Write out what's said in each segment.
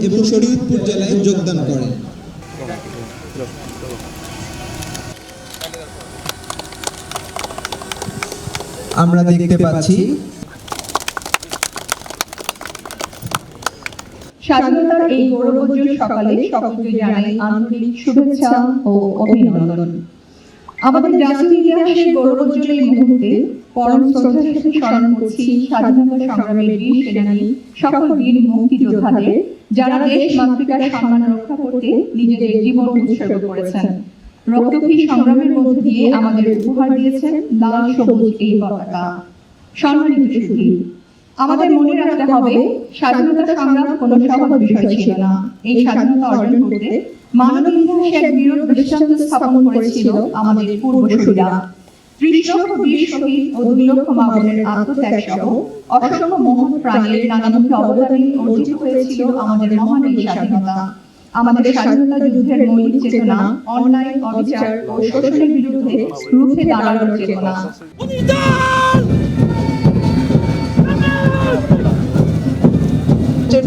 এবং শরীয়তপুর জেলায় যোগদান করেন। আমরা দেখতে পাচ্ছি স্বাধীনতার এই গৌরবোজ্জ্বল সকালে সকলকে জানাই আন্তরিক শুভেচ্ছা ও অভিনন্দন। আমাদের জাতীয় ইতিহাসের গৌরবোজ্জ্বল এই মুহূর্তে পরম শ্রদ্ধার সাথে স্মরণ করছি স্বাধীনতা সংগ্রামের বীর সেনানী সকল বীর মুক্তিযোদ্ধাদের, যারা দেশ মাতৃকার সম্মান রক্ষা করতে নিজেদের জীবন উৎসর্গ করেছেন। রক্তক্ষয়ী সংগ্রামের মধ্য দিয়ে আমাদের উপহার দিয়েছেন লাল সবুজ এই পতাকা। সম্মানিত সুধী, আমাদের মনে রাখতে হবে স্বাধীনতা সংগ্রাম কোনো সহজ বিষয় ছিল না। এই স্বাধীনতা অর্জন করতে মানব ইতিহাসে এক বিরল দৃষ্টান্ত স্থাপন করেছিল আমাদের পূর্বসূরীরা। ৩০ লক্ষ বীর শহীদ ও ২ লক্ষ মা বোনের আত্মত্যাগ সহ অসংখ্য মহৎ প্রাণের নানামুখী অবদানে অর্জিত হয়েছিল আমাদের মহান এই স্বাধীনতা। আমাদের স্বাধীনতা যুদ্ধের মৌলিক চেতনা অন্যায়, অবিচার ও শোষণের বিরুদ্ধে রুখে দাঁড়ানোর চেতনা।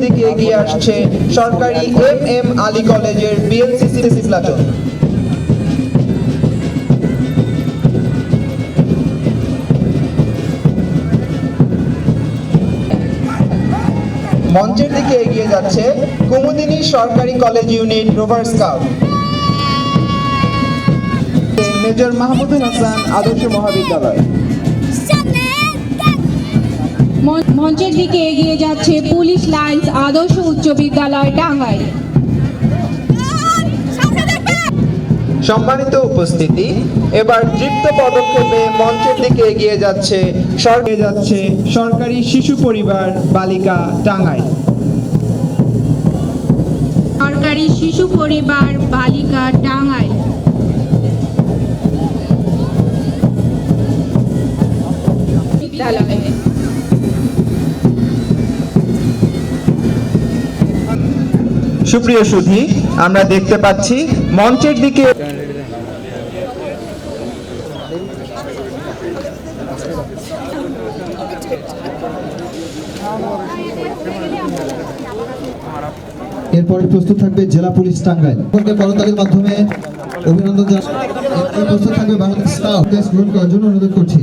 দিকে এগিয়ে আসছে সরকারি এম আলী কলেজের বিএলসিসি প্লাটুন। মঞ্চের দিকে এগিয়ে যাচ্ছে কুমুদিনী সরকারি college unit rover scout. Major Mahmudul Hasan আদর্শ মহাবিদ্যালয়। মঞ্চের দিকে এগিয়ে যাচ্ছে পুলিশ লাইন্স আদর্শ উচ্চ বিদ্যালয় টাঙ্গাইল। সম্মানিত উপস্থিতি, এবার দৃপ্ত পদক্ষেপে মঞ্চের দিকে এগিয়ে যাচ্ছে সরকারি শিশু পরিবার বালিকা টাঙ্গাইল। সরকারি শিশু পরিবার বালিকা টাঙ্গাইল। বিদ্যালয় সুপ্রিয় সুধী, আমরা দেখতে পাচ্ছি মঞ্চের দিকে এরপরে প্রস্তুত থাকবে জেলা পুলিশ টাঙ্গাইল। করতালির মাধ্যমে অভিনন্দন জানাই। প্রস্তুত থাকবে ভারত স্কাউট গ্রহণ করার জন্য অনুরোধ করছি।